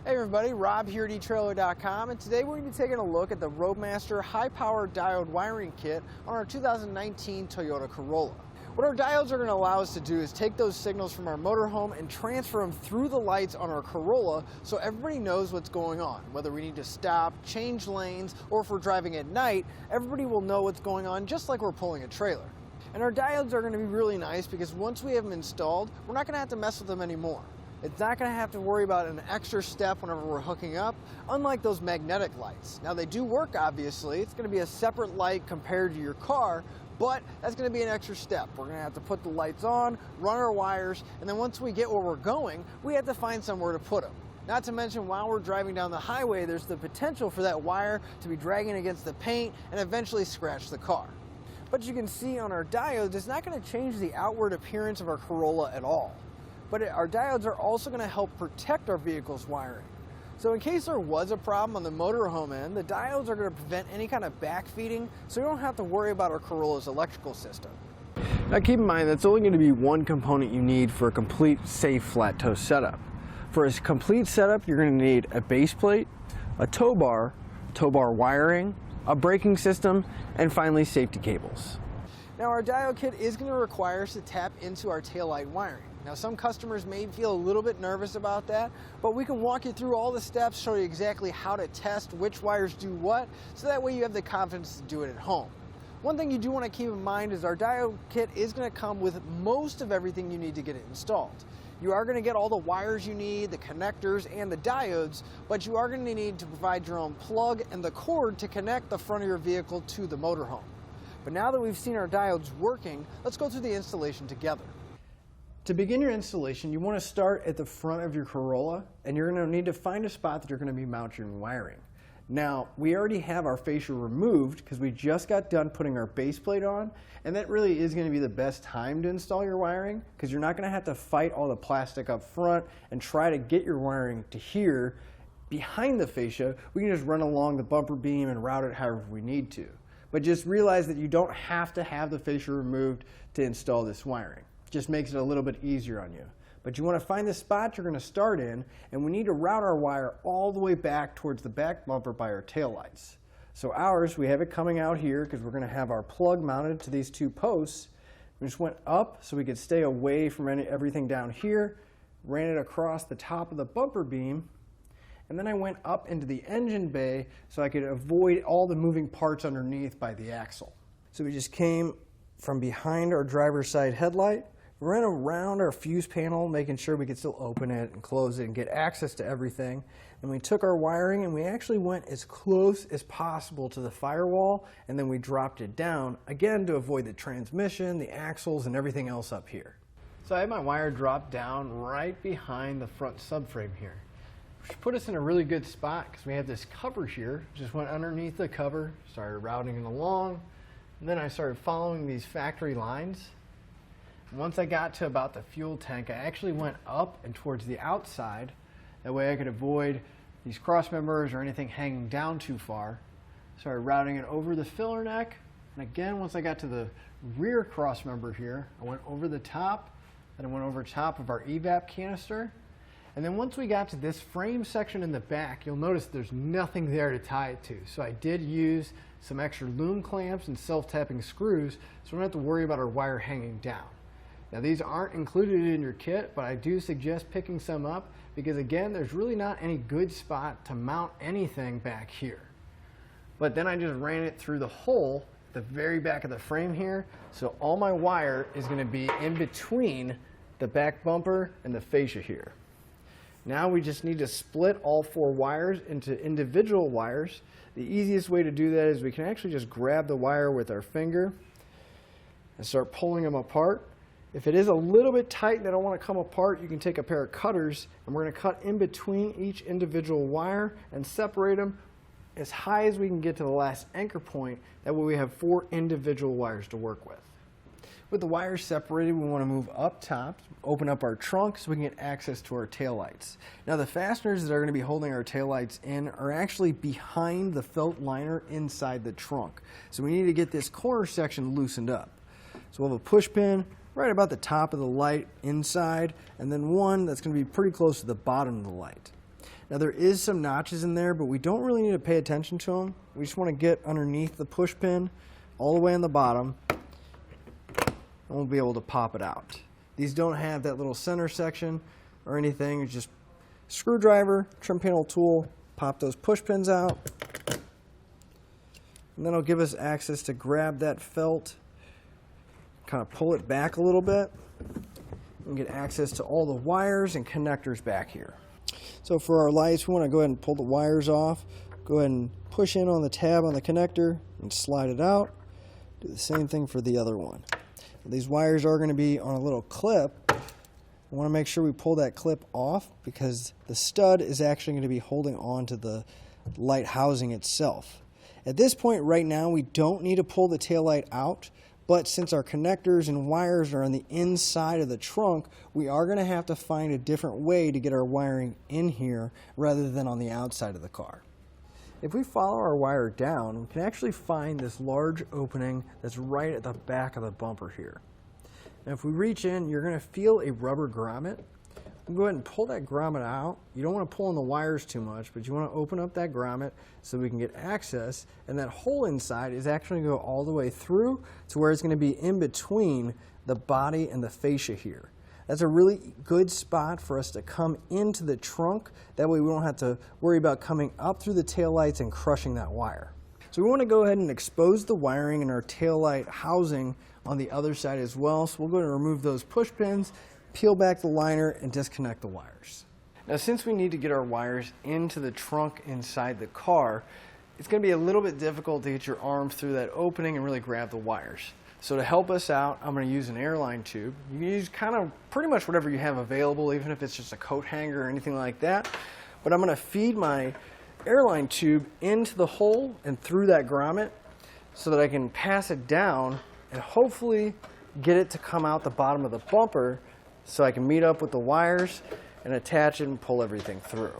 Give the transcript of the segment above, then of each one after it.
Hey everybody, Rob here at trailer.Com, and today we're going to be taking a look at the Roadmaster high-power diode wiring kit on our 2019 Toyota Corolla. What our diodes are going to allow us to do is take those signals from our motorhome and transfer them through the lights on our Corolla so everybody knows what's going on. Whether we need to stop, change lanes, or if we're driving at night, everybody will know what's going on just like we're pulling a trailer. And our diodes are going to be really nice because once we have them installed, we're not going to have to mess with them anymore. It's not going to have to worry about an extra step whenever we're hooking up, unlike those magnetic lights. Now they do work, obviously. It's going to be a separate light compared to your car, but that's going to be an extra step. We're going to have to put the lights on, run our wires, and then once we get where we're going, we have to find somewhere to put them. Not to mention, while we're driving down the highway, there's the potential for that wire to be dragging against the paint and eventually scratch the car. But you can see on our diodes, it's not going to change the outward appearance of our Corolla at all. But our diodes are also going to help protect our vehicle's wiring. So in case there was a problem on the motorhome end, the diodes are going to prevent any kind of backfeeding, so you don't have to worry about our Corolla's electrical system. Now keep in mind that's only going to be one component you need for a complete safe flat tow setup. For a complete setup, you're going to need a base plate, a tow bar wiring, a braking system, and finally safety cables. Now our diode kit is going to require us to tap into our taillight wiring. Now some customers may feel a little bit nervous about that, but we can walk you through all the steps, show you exactly how to test which wires do what, so that way you have the confidence to do it at home. One thing you do want to keep in mind is our diode kit is going to come with most of everything you need to get it installed. You are going to get all the wires you need, the connectors, and the diodes, but you are going to need to provide your own plug and the cord to connect the front of your vehicle to the motorhome. But now that we've seen our diodes working, let's go through the installation together. To begin your installation, you want to start at the front of your Corolla, and you're going to need to find a spot that you're going to be mounting your wiring. Now, we already have our fascia removed because we just got done putting our base plate on, and that really is going to be the best time to install your wiring because you're not going to have to fight all the plastic up front and try to get your wiring to here behind the fascia. We can just run along the bumper beam and route it however we need to. But just realize that you don't have to have the fascia removed to install this wiring. Just makes it a little bit easier on you. But you want to find the spot you're going to start in, and we need to route our wire all the way back towards the back bumper by our taillights. So ours, we have it coming out here because we're going to have our plug mounted to these two posts. We just went up so we could stay away from everything down here, ran it across the top of the bumper beam, and then I went up into the engine bay so I could avoid all the moving parts underneath by the axle. So we just came from behind our driver's side headlight, ran around our fuse panel, making sure we could still open it and close it and get access to everything. And we took our wiring and we actually went as close as possible to the firewall, and then we dropped it down, again to avoid the transmission, the axles, and everything else up here. So I had my wire dropped down right behind the front subframe here, which put us in a really good spot because we have this cover here. Just went underneath the cover, started routing it along, and then I started following these factory lines. Once I got to about the fuel tank, I actually went up and towards the outside. That way I could avoid these cross members or anything hanging down too far. Started routing it over the filler neck. And again, once I got to the rear cross member here, I went over the top, then I went over top of our evap canister. And then once we got to this frame section in the back, you'll notice there's nothing there to tie it to. So I did use some extra loom clamps and self-tapping screws, so we don't have to worry about our wire hanging down. Now these aren't included in your kit, but I do suggest picking some up because again, there's really not any good spot to mount anything back here. But then I just ran it through the hole at the very back of the frame here, so all my wire is going to be in between the back bumper and the fascia here. Now we just need to split all four wires into individual wires. The easiest way to do that is we can actually just grab the wire with our finger and start pulling them apart. If it is a little bit tight and they don't want to come apart, you can take a pair of cutters and we're going to cut in between each individual wire and separate them as high as we can get to the last anchor point. That way we have four individual wires to work with. With the wires separated, we want to move up top, open up our trunk so we can get access to our taillights. Now the fasteners that are going to be holding our taillights in are actually behind the felt liner inside the trunk. So we need to get this corner section loosened up. So we'll have a push pin right about the top of the light inside, and then one that's going to be pretty close to the bottom of the light. Now there is some notches in there, but we don't really need to pay attention to them. We just want to get underneath the push pin all the way on the bottom, and we'll be able to pop it out. These don't have that little center section or anything. It's just screwdriver, trim panel tool, pop those push pins out, and then it'll give us access to grab that felt, kind of pull it back a little bit, and get access to all the wires and connectors back here. So for our lights, we want to go ahead and pull the wires off. Go ahead and push in on the tab on the connector and slide it out. Do the same thing for the other one. These wires are going to be on a little clip. We want to make sure we pull that clip off because the stud is actually going to be holding on to the light housing itself. At this point right now, we don't need to pull the taillight out, but since our connectors and wires are on the inside of the trunk, we are going to have to find a different way to get our wiring in here rather than on the outside of the car. If we follow our wire down, we can actually find this large opening that's right at the back of the bumper here. Now if we reach in, you're going to feel a rubber grommet. Go ahead and pull that grommet out. You don't want to pull on the wires too much, but you want to open up that grommet so we can get access, and that hole inside is actually going to go all the way through to where it's going to be in between the body and the fascia here. That's a really good spot for us to come into the trunk. That way we don't have to worry about coming up through the taillights and crushing that wire. So we want to go ahead and expose the wiring in our taillight housing on the other side as well. So we'll go ahead and remove those push pins, peel back the liner, and disconnect the wires. Now since we need to get our wires into the trunk inside the car, it's going to be a little bit difficult to get your arm through that opening and really grab the wires. So to help us out, I'm going to use an airline tube. You can use kind of pretty much whatever you have available, even if it's just a coat hanger or anything like that. But I'm going to feed my airline tube into the hole and through that grommet so that I can pass it down and hopefully get it to come out the bottom of the bumper so I can meet up with the wires and attach it and pull everything through.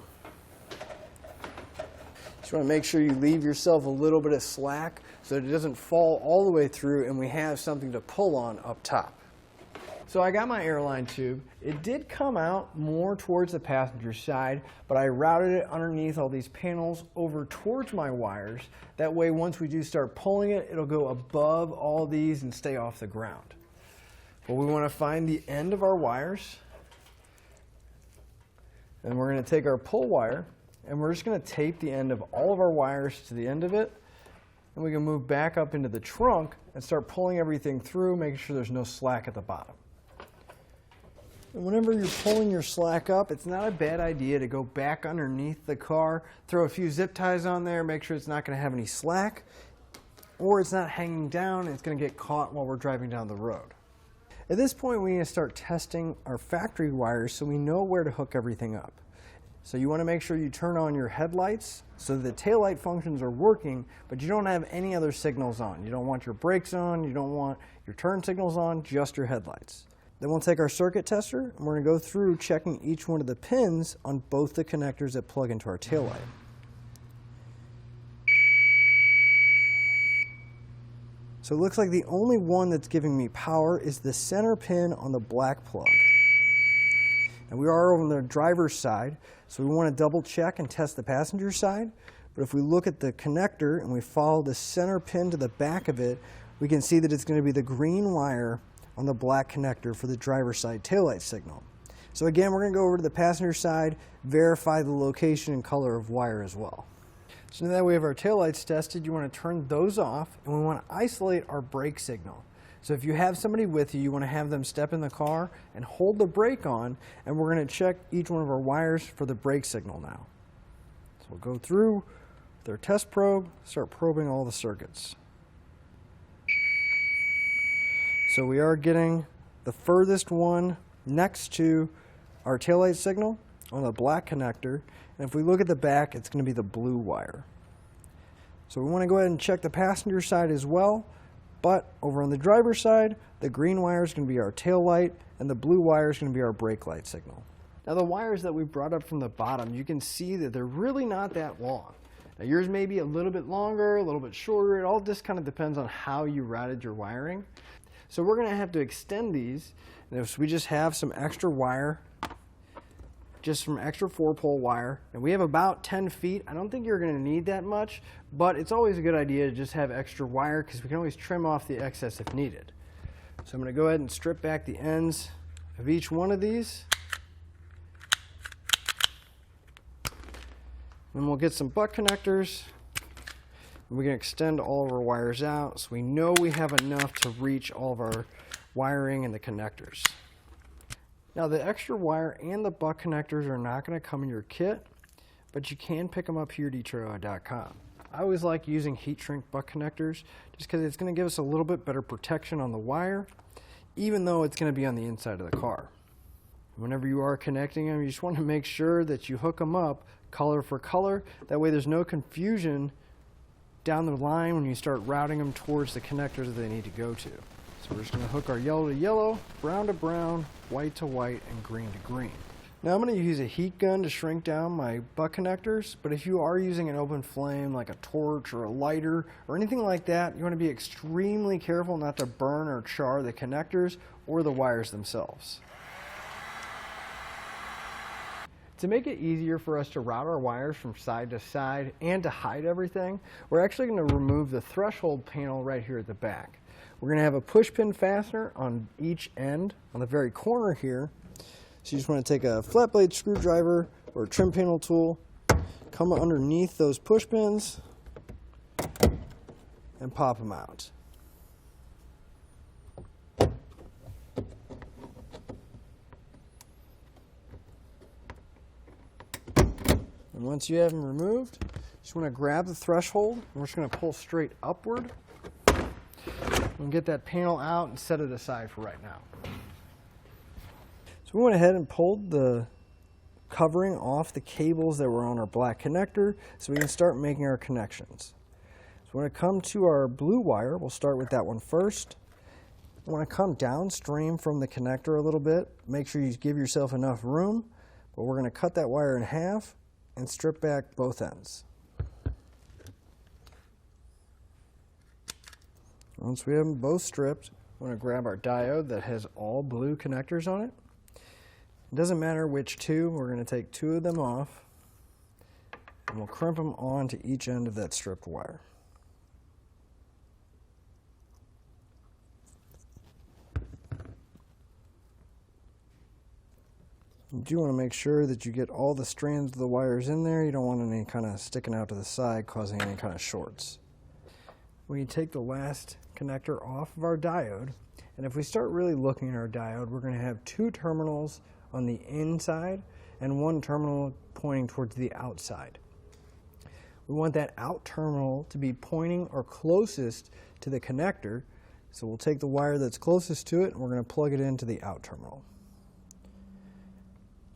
Just want to make sure you leave yourself a little bit of slack so that it doesn't fall all the way through and we have something to pull on up top. So I got my airline tube. It did come out more towards the passenger side, but I routed it underneath all these panels over towards my wires. That way once we do start pulling it, it'll go above all these and stay off the ground. But we want to find the end of our wires, and we're going to take our pull wire and we're just going to tape the end of all of our wires to the end of it, and we can move back up into the trunk and start pulling everything through, making sure there's no slack at the bottom. And whenever you're pulling your slack up, it's not a bad idea to go back underneath the car, throw a few zip ties on there, make sure it's not going to have any slack, or it's not hanging down and it's going to get caught while we're driving down the road. At this point, we need to start testing our factory wires so we know where to hook everything up. So you want to make sure you turn on your headlights so the taillight functions are working, but you don't have any other signals on. You don't want your brakes on, you don't want your turn signals on, just your headlights. Then we'll take our circuit tester and we're going to go through checking each one of the pins on both the connectors that plug into our taillight. So it looks like the only one that's giving me power is the center pin on the black plug. And we are on the driver's side, so we want to double check and test the passenger side. But if we look at the connector and we follow the center pin to the back of it, we can see that it's going to be the green wire on the black connector for the driver's side taillight signal. So again, we're going to go over to the passenger side, verify the location and color of wire as well. So now that we have our taillights tested, you want to turn those off, and we want to isolate our brake signal. So if you have somebody with you, you want to have them step in the car and hold the brake on, and we're going to check each one of our wires for the brake signal now. So we'll go through with our test probe, start probing all the circuits. So we are getting the furthest one next to our taillight signal on the black connector, and if we look at the back, it's going to be the blue wire. So we want to go ahead and check the passenger side as well. But over on the driver's side, the green wire is going to be our tail light, and the blue wire is going to be our brake light signal. Now the wires that we brought up from the bottom, you can see that they're really not that long. Now yours may be a little bit longer, a little bit shorter. It all just kind of depends on how you routed your wiring. So we're going to have to extend these. And if we just have some extra wire just from extra 4-pole wire. And we have about 10 feet. I don't think you're going to need that much, but it's always a good idea to just have extra wire because we can always trim off the excess if needed. So I'm going to go ahead and strip back the ends of each one of these. Then we'll get some butt connectors. We can extend all of our wires out so we know we have enough to reach all of our wiring and the connectors. Now the extra wire and the butt connectors are not going to come in your kit, but you can pick them up here at trailer.Com. I always like using heat shrink butt connectors just because it's going to give us a little bit better protection on the wire, even though it's going to be on the inside of the car. Whenever you are connecting them, you just want to make sure that you hook them up color for color. That way there's no confusion down the line when you start routing them towards the connectors that they need to go to. So we're just going to hook our yellow to yellow, brown to brown, white to white, and green to green. Now I'm going to use a heat gun to shrink down my butt connectors, but if you are using an open flame like a torch or a lighter or anything like that, you want to be extremely careful not to burn or char the connectors or the wires themselves. To make it easier for us to route our wires from side to side and to hide everything, we're actually going to remove the threshold panel right here at the back. We're going to have a push pin fastener on each end on the very corner here. So you just want to take a flat blade screwdriver or a trim panel tool, come underneath those push pins and pop them out. And once you have them removed, you just want to grab the threshold, and we're just going to pull straight upward and get that panel out and set it aside for right now. So we went ahead and pulled the covering off the cables that were on our black connector so we can start making our connections. So when it comes to our blue wire, we'll start with that one first. You want to come downstream from the connector a little bit. Make sure you give yourself enough room, but we're going to cut that wire in half and strip back both ends. Once we have them both stripped, we're going to grab our diode that has all blue connectors on it. It doesn't matter which two, we're going to take two of them off and we'll crimp them onto each end of that stripped wire. You do want to make sure that you get all the strands of the wires in there. You don't want any kind of sticking out to the side causing any kind of shorts. When you take the last connector off of our diode, and if we start really looking at our diode, we're going to have two terminals on the inside and one terminal pointing towards the outside. We want that out terminal to be pointing or closest to the connector, so we'll take the wire that's closest to it and we're going to plug it into the out terminal.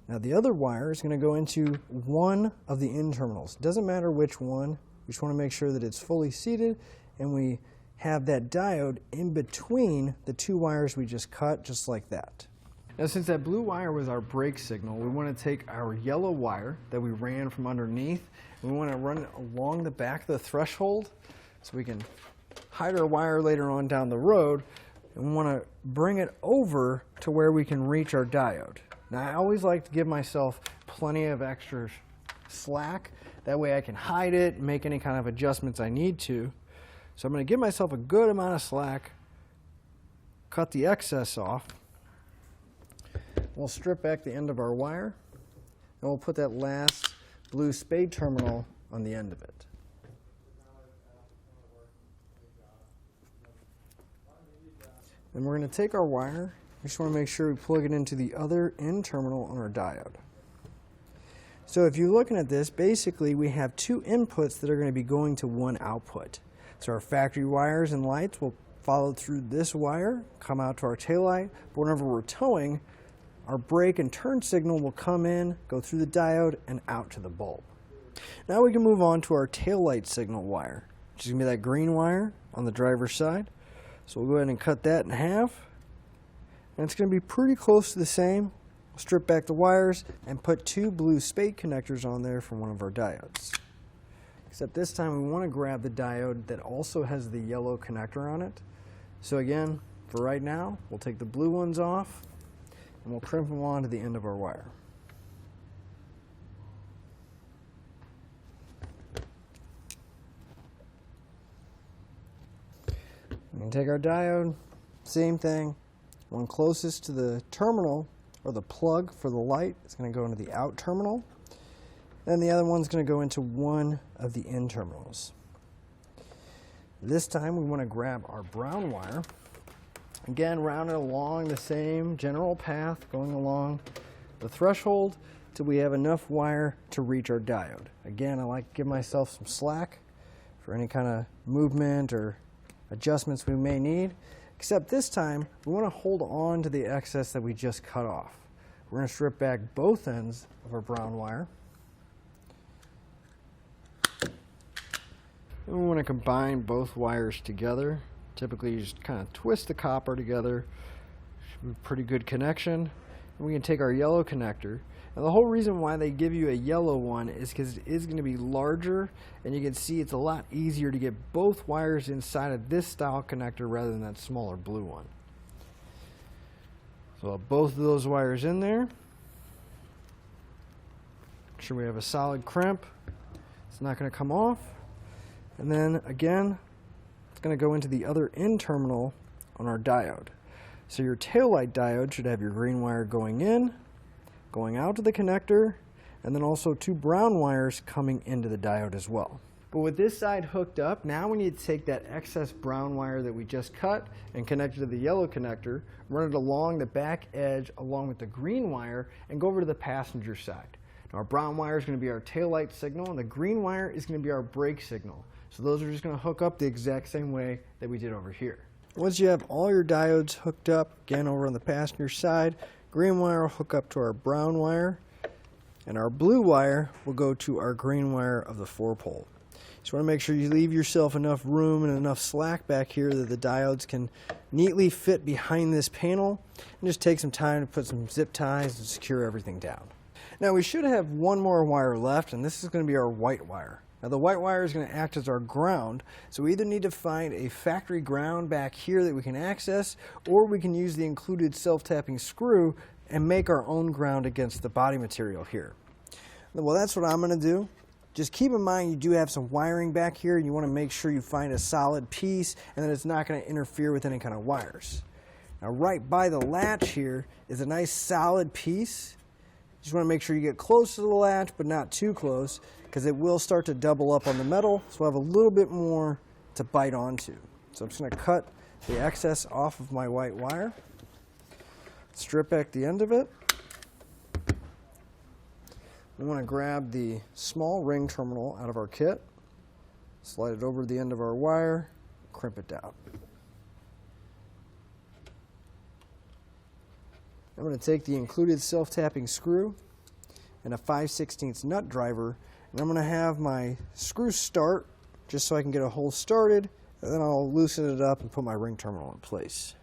Now the other wire is going to go into one of the in terminals. It doesn't matter which one, we just want to make sure that it's fully seated and we have that diode in between the two wires we just cut, just like that. Now since that blue wire was our brake signal, we want to take our yellow wire that we ran from underneath and we want to run it along the back of the threshold so we can hide our wire later on down the road, and we want to bring it over to where we can reach our diode. Now I always like to give myself plenty of extra slack, that way I can hide it and make any kind of adjustments I need to. So I'm going to give myself a good amount of slack, cut the excess off, we'll strip back the end of our wire, and we'll put that last blue spade terminal on the end of it. Then we're going to take our wire, we just want to make sure we plug it into the other in terminal on our diode. So if you're looking at this, basically we have two inputs that are going to be going to one output. So our factory wires and lights will follow through this wire, come out to our taillight, but whenever we're towing, our brake and turn signal will come in, go through the diode, and out to the bulb. Now we can move on to our taillight signal wire, which is going to be that green wire on the driver's side. So we'll go ahead and cut that in half. And it's going to be pretty close to the same. We'll strip back the wires and put two blue spade connectors on there from one of our diodes. Except this time we want to grab the diode that also has the yellow connector on it. So again, for right now, we'll take the blue ones off and we'll crimp them onto the end of our wire. can take our diode, same thing. One closest to the terminal, or the plug for the light, is going to go into the out terminal. And the other one's going to go into one of the in terminals. This time we want to grab our brown wire. Again, round it along the same general path, going along the threshold till we have enough wire to reach our diode. Again, I like to give myself some slack for any kind of movement or adjustments we may need, except this time we want to hold on to the excess that we just cut off. We're going to strip back both ends of our brown wire. And we want to combine both wires together. Typically you just kind of twist the copper together. Should be a pretty good connection. And we can take our yellow connector. And the whole reason why they give you a yellow one is because it is going to be larger, and you can see it's a lot easier to get both wires inside of this style connector rather than that smaller blue one. So both of those wires in there. Make sure we have a solid crimp. It's not going to come off. And then again, it's going to go into the other in terminal on our diode. So your taillight diode should have your green wire going in, going out to the connector, and then also two brown wires coming into the diode as well. But with this side hooked up, now we need to take that excess brown wire that we just cut and connect it to the yellow connector, run it along the back edge along with the green wire, and go over to the passenger side. Now our brown wire is going to be our taillight signal, and the green wire is going to be our brake signal. So those are just going to hook up the exact same way that we did over here. Once you have all your diodes hooked up, again over on the passenger side, green wire will hook up to our brown wire, and our blue wire will go to our green wire of the 4-pole. Just want to make sure you leave yourself enough room and enough slack back here that the diodes can neatly fit behind this panel, and just take some time to put some zip ties and secure everything down. Now we should have one more wire left, and this is going to be our white wire. Now the white wire is going to act as our ground, so we either need to find a factory ground back here that we can access, or we can use the included self-tapping screw and make our own ground against the body material here. Well, that's what I'm going to do. Just keep in mind you do have some wiring back here, and you want to make sure you find a solid piece and that it's not going to interfere with any kind of wires. Now right by the latch here is a nice solid piece. You just want to make sure you get close to the latch, but not too close, because it will start to double up on the metal, so we'll have a little bit more to bite onto. So I'm just going to cut the excess off of my white wire, strip back the end of it. We want to grab the small ring terminal out of our kit, slide it over the end of our wire, crimp it down. I'm going to take the included self-tapping screw and a 5/16 nut driver, and I'm going to have my screw start just so I can get a hole started, and then I'll loosen it up and put my ring terminal in place.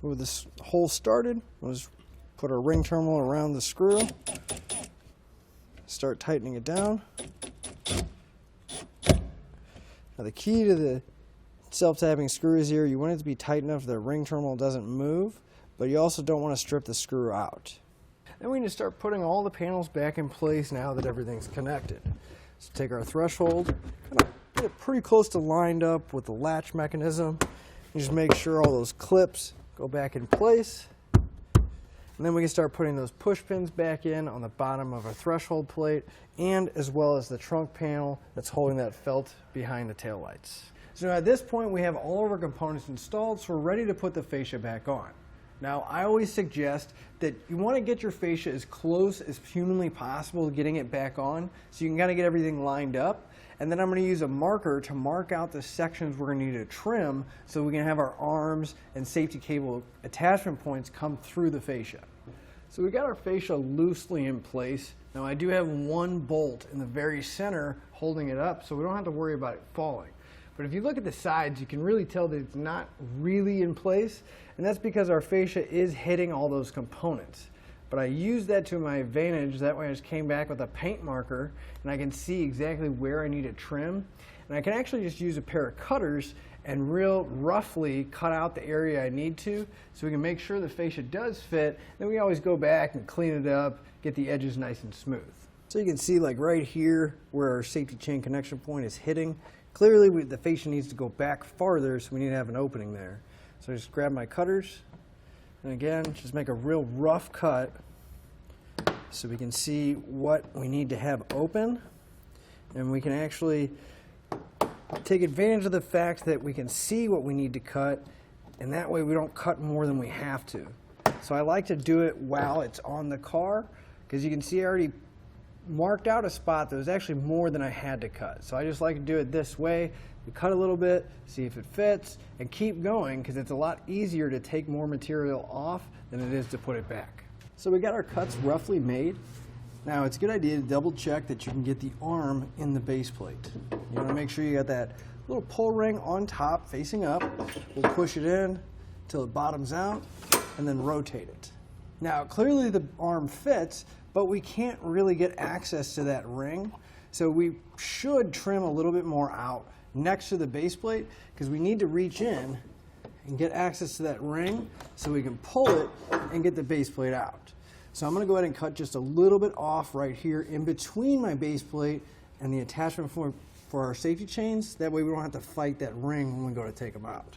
With this hole started, we'll just put our ring terminal around the screw, start tightening it down. Now the key to the self-tapping screws here, you want it to be tight enough that the ring terminal doesn't move, but you also don't want to strip the screw out. Then we need to start putting all the panels back in place now that everything's connected. So take our threshold, kind of get it pretty close to lined up with the latch mechanism. You just make sure all those clips go back in place. And then we can start putting those push pins back in on the bottom of our threshold plate, and as well as the trunk panel that's holding that felt behind the taillights. So at this point we have all of our components installed, so we're ready to put the fascia back on. Now I always suggest that you want to get your fascia as close as humanly possible to getting it back on, so you can kind of get everything lined up. And then I'm going to use a marker to mark out the sections we're going to need to trim so we can have our arms and safety cable attachment points come through the fascia. So we got our fascia loosely in place. Now I do have one bolt in the very center holding it up, so we don't have to worry about it falling. But if you look at the sides, you can really tell that it's not really in place, and that's because our fascia is hitting all those components. But I used that to my advantage. That way I just came back with a paint marker, and I can see exactly where I need to trim. And I can actually just use a pair of cutters and real roughly cut out the area I need to, so we can make sure the fascia does fit. Then we always go back and clean it up, get the edges nice and smooth. So you can see like right here where our safety chain connection point is hitting. Clearly the fascia needs to go back farther, so we need to have an opening there. So I just grab my cutters and again just make a real rough cut so we can see what we need to have open, and we can actually take advantage of the fact that we can see what we need to cut, and that way we don't cut more than we have to. So I like to do it while it's on the car, because you can see I already marked out a spot that was actually more than I had to cut. So I just like to do it this way. We cut a little bit, see if it fits, and keep going, because it's a lot easier to take more material off than it is to put it back. So we got our cuts roughly made. Now it's a good idea to double check that you can get the arm in the base plate. You want to make sure you got that little pull ring on top facing up. We'll push it in till it bottoms out and then rotate it. Now clearly the arm fits, but we can't really get access to that ring, so we should trim a little bit more out next to the base plate, because we need to reach in and get access to that ring so we can pull it and get the base plate out. So I'm going to go ahead and cut just a little bit off right here in between my base plate and the attachment for our safety chains. That way we don't have to fight that ring when we go to take them out.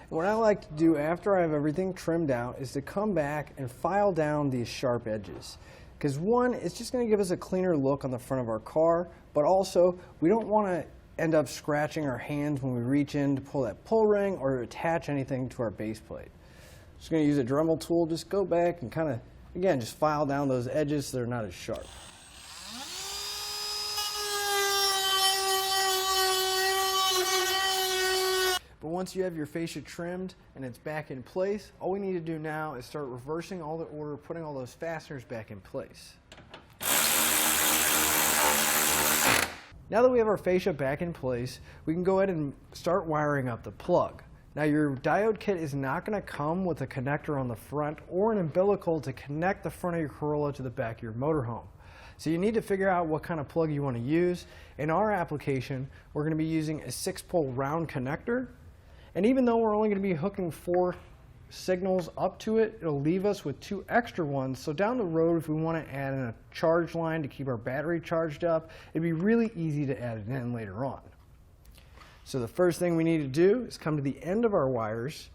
What I like to do after I have everything trimmed out is to come back and file down these sharp edges. Because one, it's just going to give us a cleaner look on the front of our car, but also we don't want to end up scratching our hands when we reach in to pull that pull ring or attach anything to our base plate. Just going to use a Dremel tool, just go back and kind of, again, just file down those edges so they're not as sharp. But once you have your fascia trimmed and it's back in place, all we need to do now is start reversing all the order, putting all those fasteners back in place. Now that we have our fascia back in place, we can go ahead and start wiring up the plug. Now your diode kit is not going to come with a connector on the front or an umbilical to connect the front of your Corolla to the back of your motorhome. So you need to figure out what kind of plug you want to use. In our application, we're going to be using a 6-pole round connector. And even though we're only going to be hooking 4 signals up to it, it'll leave us with 2 extra ones. So down the road, if we want to add in a charge line to keep our battery charged up, it'd be really easy to add it in later on. So the first thing we need to do is come to the end of our wires.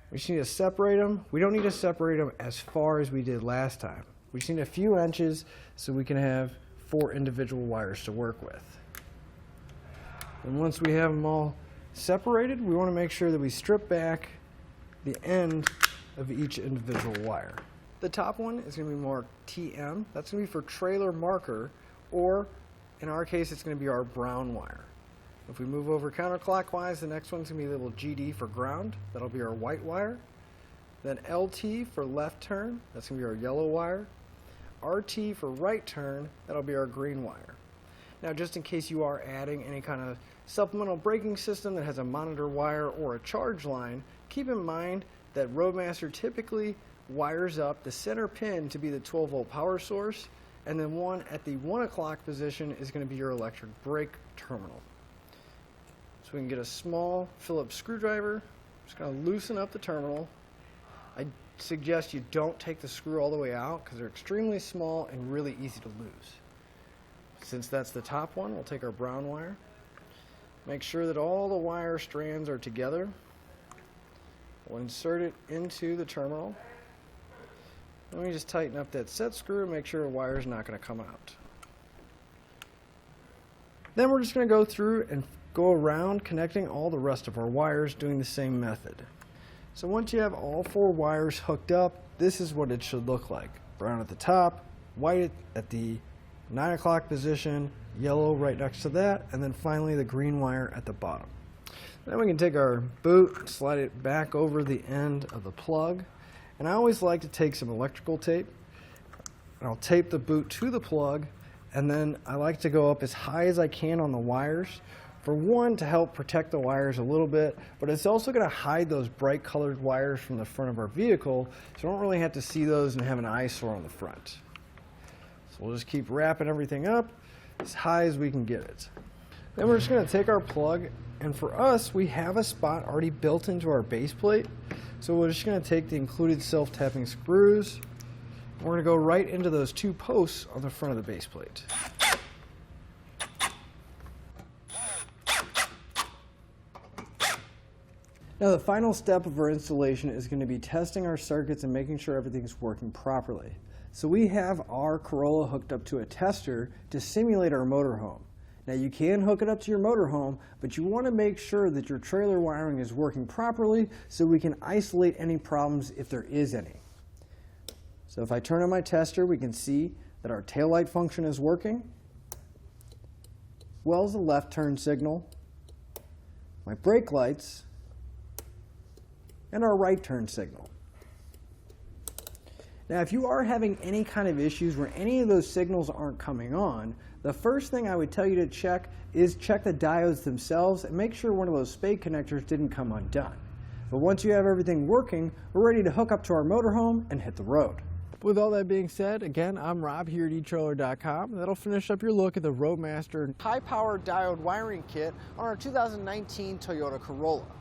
We just need to separate them. We don't need to separate them as far as we did last time. We just need a few inches so we can have 4 individual wires to work with. And once we have them all separated, we want to make sure that we strip back the end of each individual wire. The top one is going to be marked TM. That's going to be for trailer marker, or in our case, it's going to be our brown wire. If we move over counterclockwise, the next one's going to be little GD for ground. That'll be our white wire. Then LT for left turn. That's going to be our yellow wire. RT for right turn. That'll be our green wire. Now, just in case you are adding any kind of supplemental braking system that has a monitor wire or a charge line, keep in mind that Roadmaster typically wires up the center pin to be the 12-volt power source, and then one at the 1 o'clock position is going to be your electric brake terminal. So we can get a small Phillips screwdriver, just going to loosen up the terminal. I suggest you don't take the screw all the way out because they're extremely small and really easy to lose. Since that's the top one, we'll take our brown wire. Make sure that all the wire strands are together. We'll insert it into the terminal. Then we just tighten up that set screw and make sure the wire is not going to come out. Then we're just going to go through and go around connecting all the rest of our wires doing the same method. So once you have all 4 wires hooked up, this is what it should look like. Brown at the top, white at the 9 o'clock position, yellow right next to that, and then finally the green wire at the bottom. Then we can take our boot, slide it back over the end of the plug, and I always like to take some electrical tape, and I'll tape the boot to the plug, and then I like to go up as high as I can on the wires. For one, to help protect the wires a little bit, but it's also going to hide those bright colored wires from the front of our vehicle, so we don't really have to see those and have an eyesore on the front. So we'll just keep wrapping everything up as high as we can get it. Then we're just going to take our plug, and for us, we have a spot already built into our base plate, so we're just going to take the included self-tapping screws, We're going to go right into those two posts on the front of the base plate. Now the final step of our installation is going to be testing our circuits and making sure everything's working properly. So we have our Corolla hooked up to a tester to simulate our motorhome. Now you can hook it up to your motorhome, but you want to make sure that your trailer wiring is working properly so we can isolate any problems if there is any. So if I turn on my tester, we can see that our taillight function is working, as well as the left turn signal, my brake lights, and our right turn signal. Now if you are having any kind of issues where any of those signals aren't coming on, the first thing I would tell you to check is check the diodes themselves and make sure one of those spade connectors didn't come undone. But once you have everything working, we're ready to hook up to our motorhome and hit the road. With all that being said, again, I'm Rob here at trailer.Com. That'll finish up your look at the Roadmaster high-power diode wiring kit on our 2019 Toyota Corolla.